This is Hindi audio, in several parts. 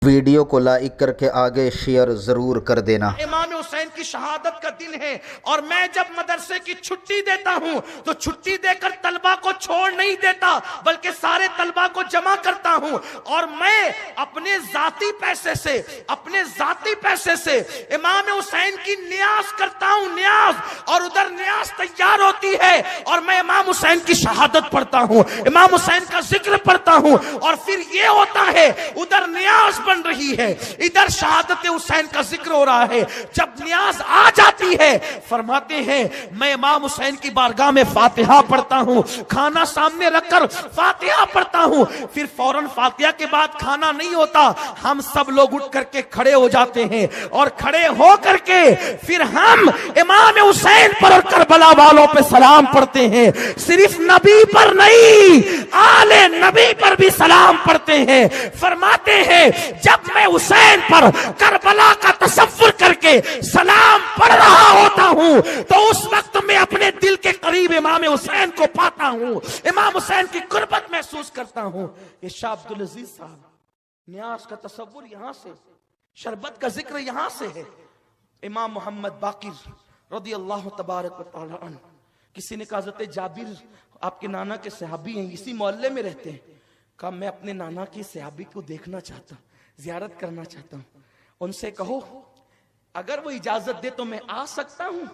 वीडियो को लाइक करके आगे शेयर जरूर कर देना। इमाम हुसैन की शहादत का दिन है और मैं जब मदरसे की छुट्टी देता हूं तो छुट्टी देकर तलबा को छोड़ नहीं देता, बल्कि सारे तलबा को जमा करता हूं और मैं अपने जाती पैसे से इमाम हुसैन की न्याज करता हूं, न्याज। और उधर न्याज तैयार होती है और मैं इमाम हुसैन की शहादत पढ़ता हूं, इमाम हुसैन का जिक्र पढ़ता हूं और फिर ये होता है उधर न्याज बन रही है, इधर शहादत हुसैन का जिक्र हो रहा है। जब न्याज आ जाती है फरमाते हैं मैं इमाम हुसैन की बारगाह में फातिहा पढ़ता हूं, खाना सामने रखकर फातिहा पढ़ता हूं, फिर फौरन फातिहा के बाद खाना नहीं होता, हम सब लोग उठ करके खड़े हो जाते हैं और खड़े हो करके फिर हम इमाम हुसैन पर और करबला वालों पे सलाम पढ़ते हैं। सिर्फ नबी पर नहीं, आले नबी पर भी सलाम पढ़ते हैं। फरमाते हैं जब मैं हुसैन पर करबला का तसव्वुर करके सलाम पढ़ रहा होता हूं तो उस वक्त मैं अपने दिल के करीब इमाम हुसैन को पाता हूं, इमाम हुसैन की कुर्बत महसूस करता हूं। ये शाह अब्दुल अजीज साहब, न्याज का तसव्वुर यहां से, शरबत का जिक्र यहां से है। इमाम मोहम्मद बाकिर रदी अल्लाह तबारक व तआला अन्हु, किसी ने कहा हज़रत जाबिर आपके नाना के सहाबी हैं, इसी मोहल्ले में रहते हैं। कहा मैं अपने नाना की सहाबी को देखना चाहता हूं, जियारत करना चाहता हूं, उनसे कहो अगर वो इजाजत दे तो मैं आ सकता हूं।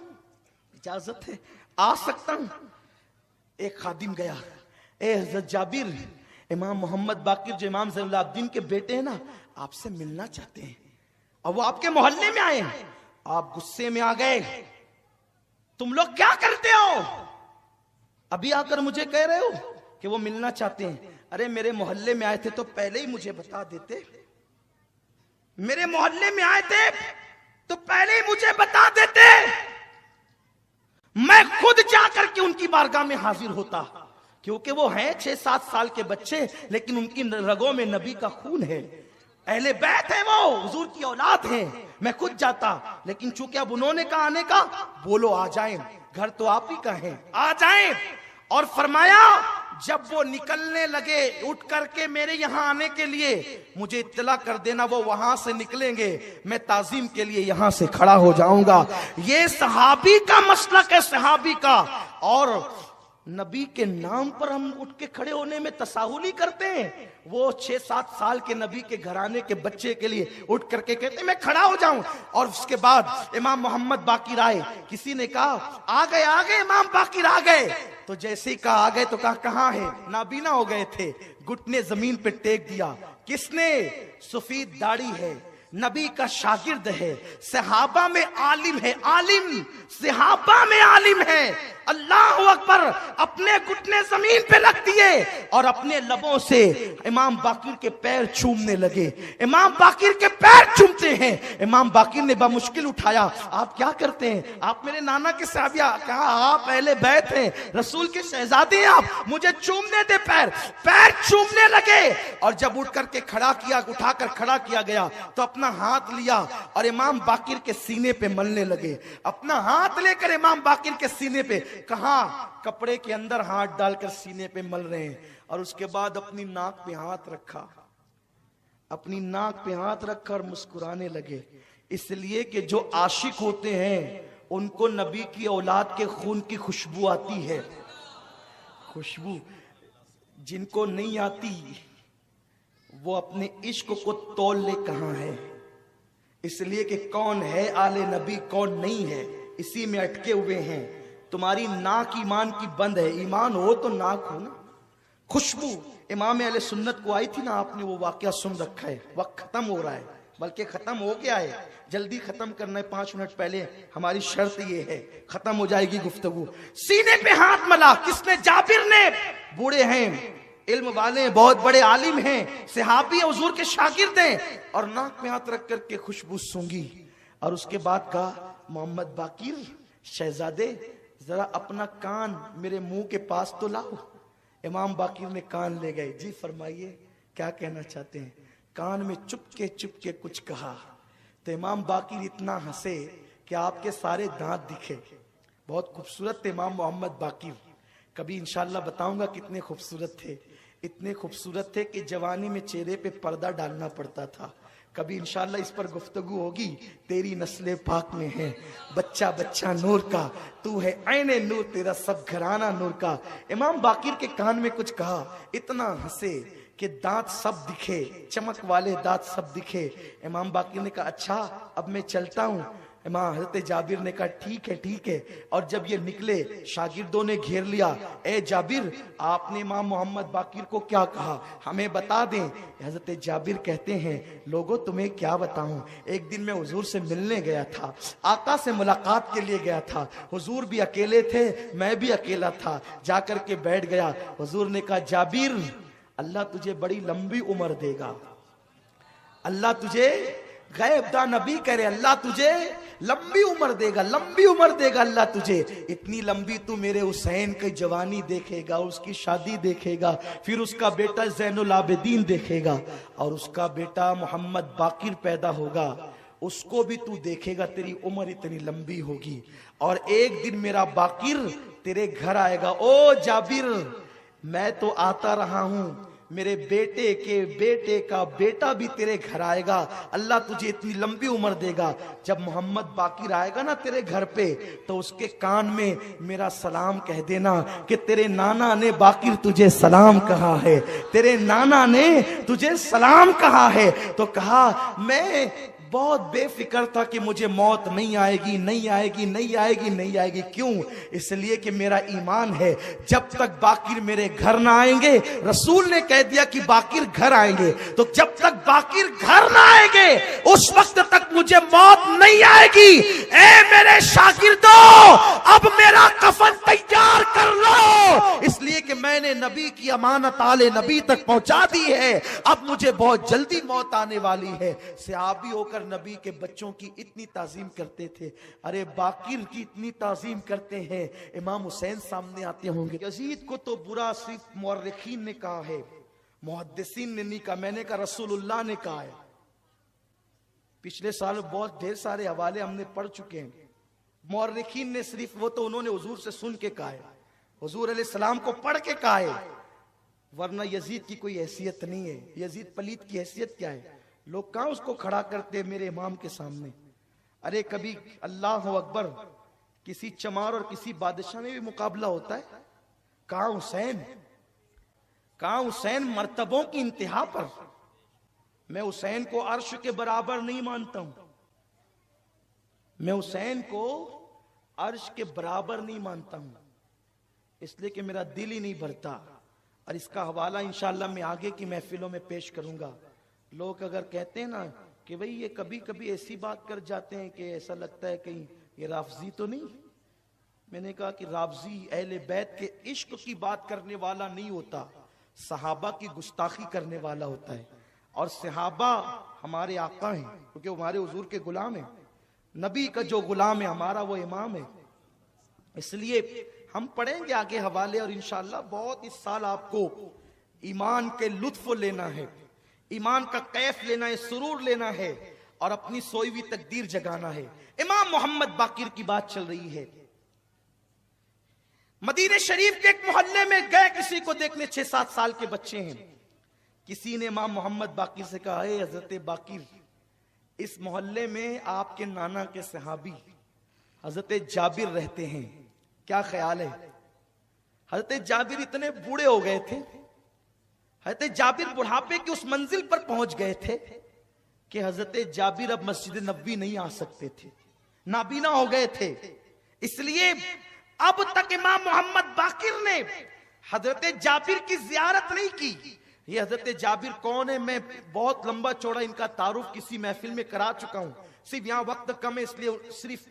इजाजत है, आ सकता हूं। एक खादिम गया, ए हज़रत जाबिर, इमाम मोहम्मद बाकिर जो इमाम ज़ैनुल के बेटे हैं ना, आपसे मिलना चाहते हैं और वो आपके मोहल्ले में आए हैं। आप गुस्से में आ गए, तुम लोग क्या करते हो, अभी आकर मुझे कह रहे हो कि वो मिलना चाहते हैं। अरे मेरे मोहल्ले में आए थे तो पहले ही मुझे बता देते, मेरे मोहल्ले में आए थे तो पहले ही मुझे बता देते, मैं खुद जाकर के उनकी बारगाह में हाजिर होता। क्योंकि वो हैं 6-7 साल के बच्चे, लेकिन उनकी रगों में नबी का खून है, अहले बैत है, वो हुजूर की औलाद है। मैं खुद जाता, लेकिन चूंकि अब उन्होंने कहा आने का, बोलो आ जाएं, घर तो आप ही का है, आ जाएं। और फरमाया जब वो निकलने लगे उठ करके मेरे यहां आने के लिए, मुझे इत्तला कर देना, वो वहां से निकलेंगे, मैं ताजीम के लिए यहां से खड़ा हो जाऊंगा। ये सहाबी का मसलक है, सहाबी का। और नबी के नाम पर हम उठ के खड़े होने में तसाहुली करते हैं। वो 6-7 साल के नबी के घराने के बच्चे के लिए उठ करके कहते मैं खड़ा हो जाऊं। और उसके बाद इमाम मोहम्मद बाकिर आए, किसी ने कहा आ गए इमाम बाकिर आ गए, तो जैसे ही कहा आ गए तो कहा कहां है, नाबीना हो गए थे, घुटने जमीन पे टेक दिया। किसने? सफेद दाढ़ी है, नबी का शागिर्द है, सहाबा में आलिम है, आलिम सहाबा में आलिम है। अल्लाह अकबर, अपने घुटने जमीन पे रख दिए और अपने लबों से इमाम बाकिर के पैर चूमने लगे। इमाम बाकिर के पैर चूमते हैं। इमाम बाकिर ने बामुश्किल उठाया, आप क्या करते हैं? आप मेरे नाना के साहबिया। कहा आप पहले बैठ हैं, रसूल के शहजादे हैं आप, मुझे चूमने दे पैर। पैर चूमने लगे और जब उठ करके खड़ा किया, उठाकर खड़ा किया गया तो अपना हाथ लिया और इमाम बाकिर के सीने पे मलने लगे। अपना हाथ लेकर इमाम बाकिर के सीने पे, कहा कपड़े के अंदर हाथ डालकर सीने पे मल रहे हैं। और उसके बाद अपनी नाक पे हाथ रखा, अपनी नाक पे हाथ रखा और मुस्कुराने लगे। इसलिए कि जो आशिक होते हैं उनको नबी की औलाद के खून की खुशबू आती है, खुशबू। जिनको नहीं आती वो अपने इश्क को तोल ले कहां है। इसलिए कि कौन है आले नबी, कौन नहीं है, इसी में अटके हुए हैं। तुम्हारी नाक ईमान की बंद है, ईमान हो तो नाक हो ना। खुशबू इमाम अहले सुन्नत को आई थी ना, आपने वो वाकया सुन रखा है। वक्त खत्म हो रहा है, बल्कि खत्म हो गया है, जल्दी खत्म करना है। 5 मिनट पहले हमारी शर्त ये है, खत्म हो जाएगी गुफ्तगू। सीने पे हाथ मला, किसने? जाबिर ने। बूढ़े हैं, इल्म वाले हैं, बहुत बड़े आलिम हैं, सहाबी हैं, हुजूर के शागिर्द हैं, और नाक में हाथ रख करके खुशबू सूंघी। और उसके बाद कहा मोहम्मद बाकिर शहजादे, जरा अपना कान मेरे मुंह के पास तो लाओ। इमाम बाकिर ने कान ले गए। जी फरमाइए, क्या कहना चाहते हैं? कान में चुपके चुपके कुछ कहा तो इमाम बाकिर इतना हंसे कि आपके सारे दांत दिखे। बहुत खूबसूरत थे इमाम मोहम्मद बाकिर, कभी इंशाल्लाह बताऊंगा कितने खूबसूरत थे। इतने खूबसूरत थे कि जवानी में चेहरे पे पर्दा डालना पड़ता था, कभी इंशाल्लाह इस पर गुफ्तगू होगी। तेरी नस्ले पाक में है, बच्चा बच्चा नूर का, तू है ऐने नूर, तेरा सब घराना नूर का। इमाम बाकिर के कान में कुछ कहा, इतना हंसे कि दांत सब दिखे, चमक वाले दांत सब दिखे। इमाम बाकिर ने कहा अच्छा अब मैं चलता हूं। इमाम हजरत जाबिर ने कहा ठीक है ठीक है। और जब ये निकले शागिर्दों ने घेर लिया, ए जाबिर आपने इमाम मोहम्मद बाकिर को क्या कहा, हमें बता दें। हजरत जाबिर कहते हैं लोगों तुम्हें क्या बताऊं, एक दिन मैं हुजूर से मिलने गया था, आका से मुलाकात के लिए गया था। हुजूर भी अकेले थे, मैं भी अकेला था, जाकर के बैठ गया। हुजूर ने कहा जाबिर अल्लाह तुझे बड़ी लंबी उम्र देगा, अल्लाह तुझे, गैब दा नबी करे, अल्लाह तुझे लंबी उम्र देगा, लंबी उम्र देगा अल्लाह तुझे। इतनी लंबी तू मेरे हुसैन की जवानी देखेगा, उसकी शादी देखेगा, फिर उसका बेटा ज़ैनुल आबिदीन देखेगा, और उसका बेटा मोहम्मद बाकिर पैदा होगा, उसको भी तू देखेगा, तेरी उम्र इतनी लंबी होगी। और एक दिन मेरा बाकिर तेरे घर आएगा। ओ जाबिर मैं तो आता रहा हूं, मेरे बेटे के बेटे का बेटा भी तेरे घर आएगा, अल्लाह तुझे इतनी लंबी उम्र देगा। जब मोहम्मद बाकिर आएगा ना तेरे घर पे, तो उसके कान में मेरा सलाम कह देना कि तेरे नाना ने बाकिर तुझे सलाम कहा है, तेरे नाना ने तुझे सलाम कहा है। तो कहा मैं बहुत बेफिक्र था कि मुझे मौत नहीं आएगी, नहीं आएगी, नहीं आएगी, नहीं आएगी। क्यों? इसलिए कि मेरा ईमान है जब तक बाकिर मेरे घर ना आएंगे, रसूल ने कह दिया कि बाकिर घर आएंगे, तो जब तक बाकिर घर ना आएंगे उस वक्त तक मुझे मौत नहीं आएगी। ए मेरे शागिर्दों अब मेरा कफन तैयार कर लो, इसलिए कि मैंने नबी की अमानत आले नबी तक पहुंचा दी है, अब मुझे बहुत जल्दी मौत आने वाली है। सहाबी होकर नबी के बच्चों की इतनी ताजीम करते थे, अरे बाकिर की इतनी ताजीम करते हैं। इमाम हुसैन सामने आते होंगे, यजीद को तो बुरा सिर्फ मुअर्रिखीन ने कहा है, मुहद्दिसीन ने नहीं कहा, मैंने कहा रसूलुल्लाह ने कहा है। पिछले साल बहुत ढेर सारे हवाले हमने पढ़ चुके हैं। मुअर्रिखीन ने सिर्फ वो तो उन्होंने हुजूर से सुन के कहा है, हुजूर अलैहिस्सलाम को पढ़ के कहा है, वरना यजीद की कोई हैसियत नहीं है। यजीद पलीत की हैसियत क्या है? लोग कहां उसको खड़ा करते मेरे इमाम के सामने। अरे कभी अल्लाह अकबर, किसी चमार और किसी बादशाह में भी मुकाबला होता है। कहां हुसैन, कहां हुसैन मर्तबों की इंतहा पर। मैं हुसैन को अर्श के बराबर नहीं मानता हूं, मैं हुसैन को अर्श के बराबर नहीं मानता हूं, इसलिए कि मेरा दिल ही नहीं भरता। और इसका हवाला इंशाअल्लाह मैं आगे की महफिलों में पेश करूंगा। लोग अगर कहते हैं ना कि भाई ये कभी कभी ऐसी बात कर जाते हैं कि ऐसा लगता है कहीं ये राफजी तो नहीं, मैंने कहा कि राफजी अहले बैत के इश्क की बात करने वाला नहीं होता, सहाबा की गुस्ताखी करने वाला होता है। और सहाबा हमारे आका हैं, क्योंकि हमारे हुजूर के गुलाम हैं। नबी का जो गुलाम है हमारा वो इमाम है। इसलिए हम पढ़ेंगे आगे हवाले, और इंशाअल्लाह बहुत इस साल आपको ईमान के लुत्फ लेना है, ईमान का कैफ लेना है, सुरूर लेना है, और अपनी सोई हुई तकदीर जगाना है। इमाम मोहम्मद बाकिर की बात चल रही है। मदीने शरीफ के एक मोहल्ले में गए किसी को देखने, 6-7 साल के बच्चे हैं। किसी ने इमाम मोहम्मद बाकिर से कहा, है हजरत बाकिर इस मोहल्ले में आपके नाना के सहाबी हजरत जाबिर रहते हैं, क्या ख्याल है? हजरत जाबिर इतने बूढ़े हो गए थे, हजरत जाबिर बुढ़ापे की उस मंजिल पर पहुंच गए थे कि हजरत जाबिर अब मस्जिद नबवी नहीं आ सकते थे, नाबीना हो गए थे। इसलिए अब तक इमाम मोहम्मद बाकिर ने हजरत जाबिर की जियारत नहीं की। ये हजरत जाबिर कौन है, मैं बहुत लंबा चौड़ा इनका तारुफ किसी महफिल में करा चुका हूं, सिर्फ यहां वक्त कम है इसलिए सिर्फ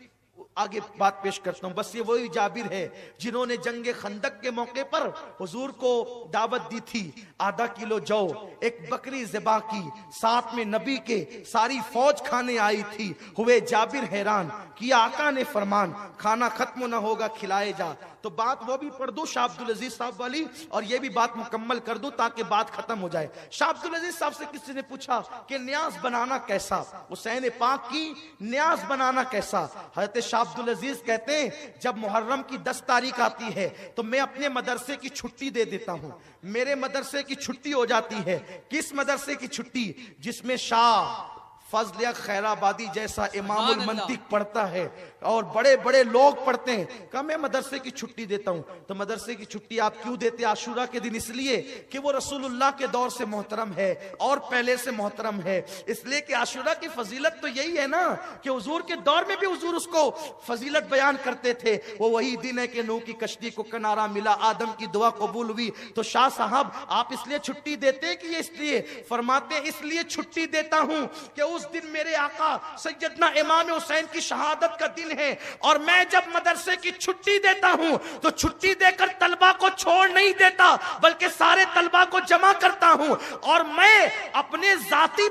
आगे बात पेश करता हूं। बस ये वही जाबिर है जिन्होंने जंगे खंदक के मौके पर हुजूर को दावत दी थी, आधा किलो जौ, एक बकरी ज़िबा की, साथ में नबी के सारी फौज खाने आई थी। हुए जाबिर हैरान, किया आका ने फरमान, खाना खत्म ना होगा खिलाए जा। तो बात वो भी पढ़ दो शाह अब्दुल अजीज साहब वाली, और ये भी बात मुकम्मल कर दो ताकि बात खत्म हो जाए। शाह अब्दुल अजीज साहब से किसी ने पूछा कि न्याज बनाना कैसा, हुसैन पाक की न्याज बनाना कैसा? हजरत शाह अब्दुल अजीज कहते हैं जब मुहर्रम की 10 तारीख आती है तो मैं अपने मदरसे की छुट्टी दे देता हूं। मेरे मदरसे की छुट्टी हो जाती है। किस मदरसे की छुट्टी? जिसमें शाह फजल खैराबादी जैसा इमामुल मंतिक पढ़ता है और बड़े बड़े लोग पढ़ते हैं। कहा मैं मदरसे की छुट्टी देता हूं। तो मदरसे की छुट्टी आप क्यों देते आशूरा के दिन? इसलिए कि वो रसूलुल्लाह के दौर से मोहतरम है और पहले से मोहतरम है। इसलिए कि आशूरा की फजीलत तो यही है ना कि हुजूर के दौर में भी हुजूर उसको फजीलत बयान करते थे। वो वही दिन है कि नूह की कश्ती को किनारा मिला, आदम की दुआ कबूल हुई। तो शाह साहब आप इसलिए छुट्टी देते कि इसलिए? फरमाते इसलिए छुट्टी देता हूं कि उस दिन मेरे आका सैयदना इमाम हुसैन की शहादत का दिन है और मैं जब मदरसे की छुट्टी देता हूं तो छुट्टी देकर तलबा को छोड़ नहीं देता बल्कि सारे तलबा को जमा करता हूं और मैं अपने जाती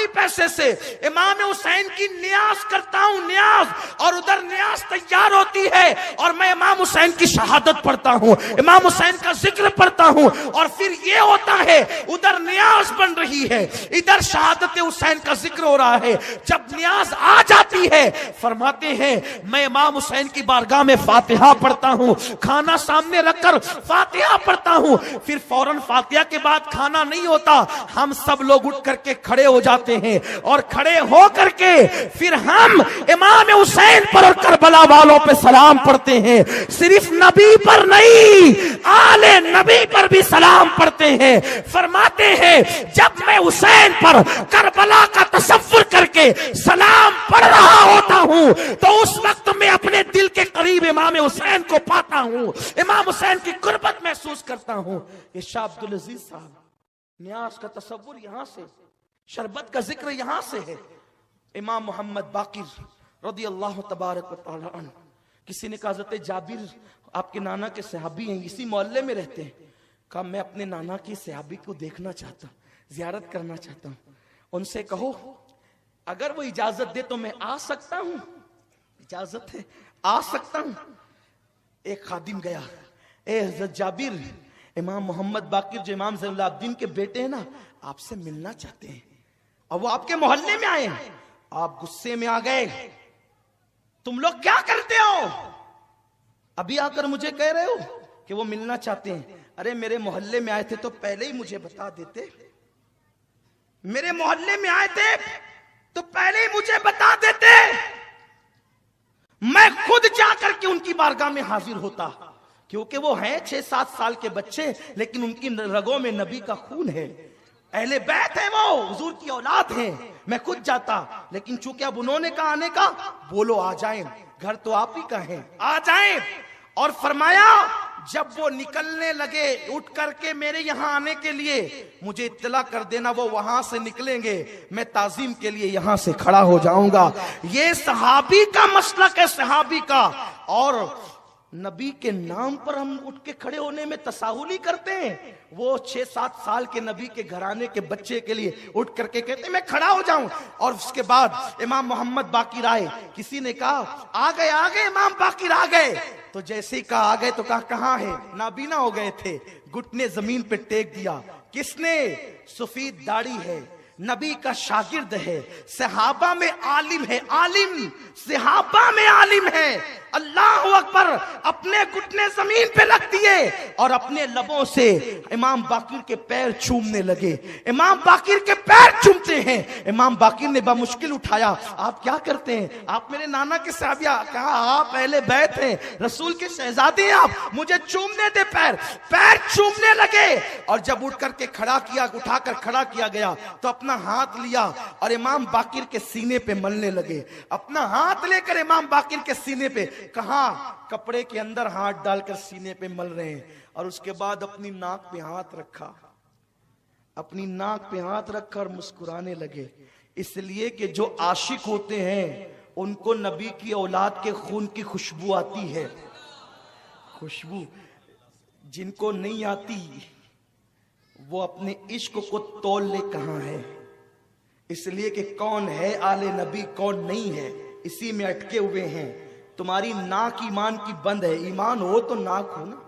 पैसे से इमाम हुसैन की न्याज करता हूं, न्याज। और उधर न्याज तैयार होती है और मैं इमाम हुसैन की शहादत पढ़ता हूं, इमाम हुसैन का जिक्र पढ़ता हूं और फिर ये होता है उधर न्याज बन रही है, इधर शहादत हुसैन का जिक्र हो रहा है। जब न्याज आ जाती है फरमाते हैं मैं इमाम हुसैन की बारगाह में फातिहा पढ़ता हूं, खाना सामने रखकर फातिहा पढ़ता हूं। फिर फौरन फातिहा के बाद खाना नहीं होता, हम सब लोग उठ करके खड़े हो जाते हैं और खड़े हो करके फिर हम इमाम हुसैन पर और करबला वालों पे सलाम पढ़ते हैं। सिर्फ नबी पर नहीं, आले नबी पर भी सलाम पढ़ते हैं। फरमाते हैं जब मैं हुसैन पर करबला का तसव्वुर करके सलाम पढ़ रहा होता हूं तो उस वक्त मैं अपने दिल के करीब इमाम हुसैन को पाता हूं, इमाम हुसैन की कुर्बत महसूस करता हूं। ये शाह अब्दुल अजीज साहब, न्याज का तसव्वुर यहां से, शरबत का जिक्र यहां से है। इमाम मोहम्मद बाकिर रदी अल्लाह तबारक व तआला अन्हु, किसी ने कहा हज़रत जाबिर आपके नाना के सहाबी हैं, इसी मोहल्ले में रहते हैं। कहा मैं अपने नाना की सहाबी को देखना चाहता हूं, जियारत करना चाहता हूं, उनसे कहो अगर वो इजाजत दे तो मैं आ सकता हूं। इजाजत है, आ सकता हूं। एक खादिम गया, ए हज़रत जाबिर, इमाम मोहम्मद बाकिर जो इमाम ज़ैनुल-आबिदीन के बेटे हैं ना, आपसे मिलना चाहते हैं और वो आपके मोहल्ले में आए हैं। आप गुस्से में आ गए, तुम लोग क्या करते हो? अभी आकर मुझे कह रहे हो कि वो मिलना चाहते हैं। अरे मेरे मोहल्ले में आए थे तो पहले ही मुझे बता देते, मेरे मोहल्ले में आए थे तो पहले ही मुझे बता देते, मैं खुद जाकर के उनकी बारगाह में हाजिर होता। क्योंकि वो हैं 6-7 साल के बच्चे लेकिन उनकी रगों में नबी का खून है, अहले बैत है, वो हुजूर की औलाद है। मैं खुद जाता लेकिन चूंकि अब उन्होंने कहा आने का, बोलो आ जाएं, घर तो आप ही का है, आ जाएं। और फरमाया जब वो निकलने लगे उठ करके मेरे यहां आने के लिए, मुझे इत्तला कर देना, वो वहां से निकलेंगे, मैं ताजीम के लिए यहां से खड़ा हो जाऊंगा। ये सहाबी का मसलक है, सहाबी का। और नबी के नाम पर हम उठ के खड़े होने में तसाहुली करते हैं। वो 6-7 साल के नबी के घराने के बच्चे के लिए उठ करके कहते मैं खड़ा हो जाऊं। और उसके बाद इमाम मोहम्मद बाकिर आए, किसी ने कहा आ गए इमाम बाकिर आ गए। तो जैसे ही कहा आ गए तो कहा कहां है? नाबीना हो गए थे, घुटने जमीन पे टेक दिया। किसने? सफेद दाढ़ी है, नबी का शागिर्द है, सहाबा में आलिम है, आलिम सहाबा में आलिम है। अल्लाह अकबर, अपने घुटने जमीन पे रख दिए और अपने लबों से इमाम बाकिर के पैर चूमने लगे। इमाम बाकिर के पैर चूमते हैं। इमाम बाकिर ने बामुश्किल उठाया, आप क्या करते हैं? आप मेरे नाना के साहबिया। कहा आप पहले बैत हैं, रसूल के शहजादे हैं आप, मुझे चूमने दे पैर। पैर चूमने लगे और जब उठ करके खड़ा किया, उठाकर खड़ा किया गया तो अपना हाथ लिया और इमाम बाकिर के सीने पे मलने लगे। अपना हाथ लेकर इमाम बाकिर के सीने पे, कहा कपड़े के अंदर हाथ डालकर सीने पे मल रहे हैं। और उसके बाद अपनी नाक पे हाथ रखा, अपनी नाक पे हाथ रखा और मुस्कुराने लगे। इसलिए कि जो आशिक होते हैं उनको नबी की औलाद के खून की खुशबू आती है, खुशबू। जिनको नहीं आती वो अपने इश्क को तोल ले कहां है। इसलिए कि कौन है आले नबी, कौन नहीं है, इसी में अटके हुए हैं। तुम्हारी नाक ईमान की बंद है, ईमान हो तो नाक हो ना।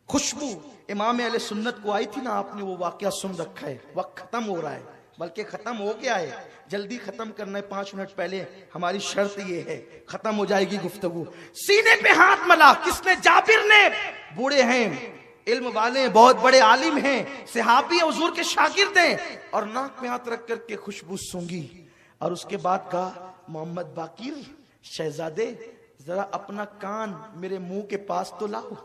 खुशबू इमाम अहले सुन्नत को आई थी ना, आपने वो वाकया सुन रखा है। वक्त खत्म हो रहा है, बल्कि खत्म हो गया है, जल्दी खत्म करना है। 5 मिनट पहले हमारी शर्त ये है, खत्म हो जाएगी गुफ्तगू। सीने पे हाथ मला, किसने? जाबिर ने। बूढ़े हैं, इल्म वाले हैं, बहुत बड़े आलिम हैं, सहाबी हुजूर के शागिर्द हैं, और नाक में हाथ रख करके खुशबू सूंघी और उसके बाद कहा, मोहम्मद बाकिर शहजादे, जरा अपना कान मेरे मुंह के पास तो लाओ।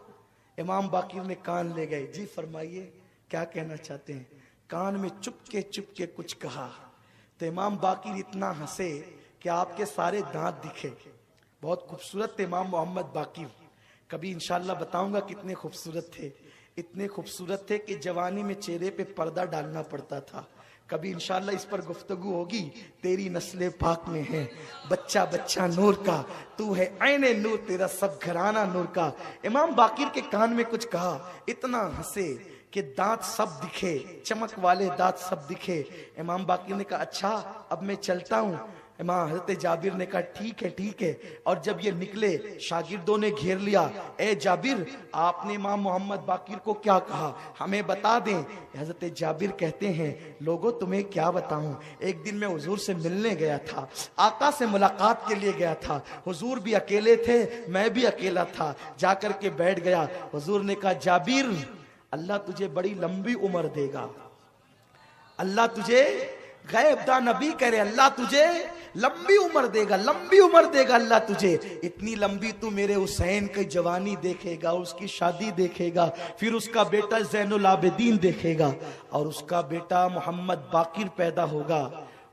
इमाम बाकिर ने कान ले गए। जी फरमाइए क्या कहना चाहते हैं? कान में चुपके चुपके कुछ कहा तो इमाम बाकिर इतना हंसे कि आपके सारे दांत दिखे। बहुत खूबसूरत थे इमाम मोहम्मद बाकिर, कभी इंशाल्लाह बताऊंगा कितने खूबसूरत थे। इतने खूबसूरत थे कि जवानी में चेहरे पे पर्दा डालना पड़ता था। कभी इंशाल्लाह इस पर गुफ्तगू होगी। तेरी नस्ले पाक में है, बच्चा बच्चा नूर का, तू है ऐने नूर, तेरा सब घराना नूर का। इमाम बाकिर के कान में कुछ कहा, इतना हंसे कि दांत सब दिखे, चमक वाले दांत सब दिखे। इमाम बाकिर ने कहा, अच्छा अब मैं चलता हूं। इमाम हजरत जाबिर ने कहा, ठीक है ठीक है। और जब ये निकले, शागिर्दों ने घेर लिया। ए जाबिर, आपने इमाम मोहम्मद बाकिर को क्या कहा, हमें बता दें। हजरत जाबिर कहते हैं, लोगों तुम्हें क्या बताऊं, एक दिन मैं हुजूर से मिलने गया था, आका से मुलाकात के लिए गया था। हुजूर भी अकेले थे, मैं भी अकेला था, जाकर के बैठ गया। हुजूर ने कहा, जाबिर अल्लाह तुझे बड़ी लंबी उम्र देगा, अल्लाह तुझे, गैब दा नबी करे, अल्लाह तुझे लंबी उम्र देगा, लंबी उम्र देगा अल्लाह तुझे। इतनी लंबी तू मेरे हुसैन की जवानी देखेगा, उसकी शादी देखेगा, फिर उसका बेटा ज़ैनुल आबिदीन देखेगा, और उसका बेटा मोहम्मद बाकिर पैदा होगा,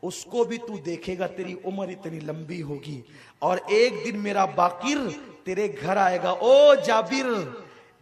उसको भी तू देखेगा। तेरी उम्र इतनी लंबी होगी, और एक दिन मेरा बाकिर तेरे घर आएगा। ओ जाबिर,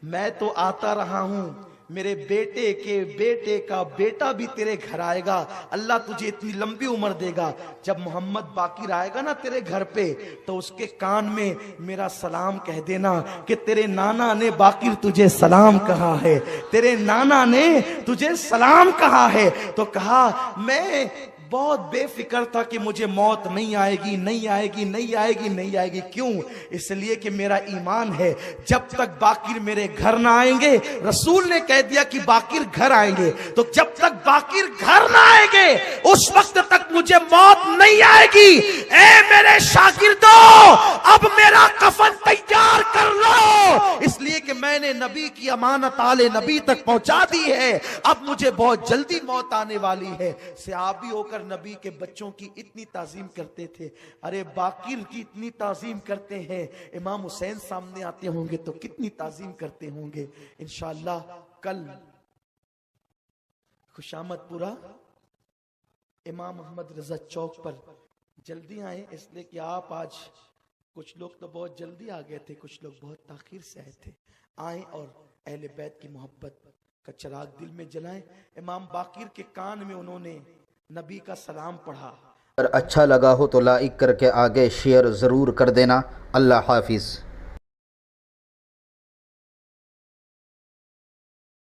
मैं तो आता रहा हूं, मेरे बेटे के बेटे का बेटा भी तेरे घर आएगा, अल्लाह तुझे इतनी लंबी उम्र देगा। जब मोहम्मद बाकिर आएगा ना तेरे घर पे, तो उसके कान में मेरा सलाम कह देना कि तेरे नाना ने बाकिर तुझे सलाम कहा है, तेरे नाना ने तुझे सलाम कहा है। तो कहा, मैं बहुत बेफिक्र था कि मुझे मौत नहीं आएगी, नहीं आएगी, नहीं आएगी, नहीं आएगी। क्यों? इसलिए कि मेरा ईमान है, जब तक बाकिर मेरे घर ना आएंगे, रसूल ने कह दिया कि बाकिर घर आएंगे, तो जब तक बाकिर घर ना आएंगे उस वक्त तक मुझे मौत नहीं आएगी। ए मेरे शागिर्दों, अब मेरा कफन तैयार कर लो, इसलिए कि मैंने नबी की अमानत आले नबी तक पहुंचा दी है, अब मुझे बहुत जल्दी मौत आने वाली है। सहाबी होकर नबी के बच्चों की इतनी ताजीम करते थे, अरे बाकिर की इतनी ताजीम करते हैं, इमाम हुसैन सामने आते होंगे तो कितनी ताजीम करते होंगे। इंशाअल्लाह कल खुशामदपुरा इमाम अहमद रजा चौक पर जल्दी आए, इसलिए कि आप आज, कुछ लोग तो बहुत जल्दी आ गए थे, कुछ लोग बहुत ताखीर से आए थे। आए और अहले बैत की मोहब्बत का चिराग दिल में जलाएं। इमाम बाकिर के कान में उन्होंने नबी का सलाम पढ़ा। अगर अच्छा लगा हो तो लाइक करके आगे शेयर ज़रूर कर देना। अल्लाह हाफिज़।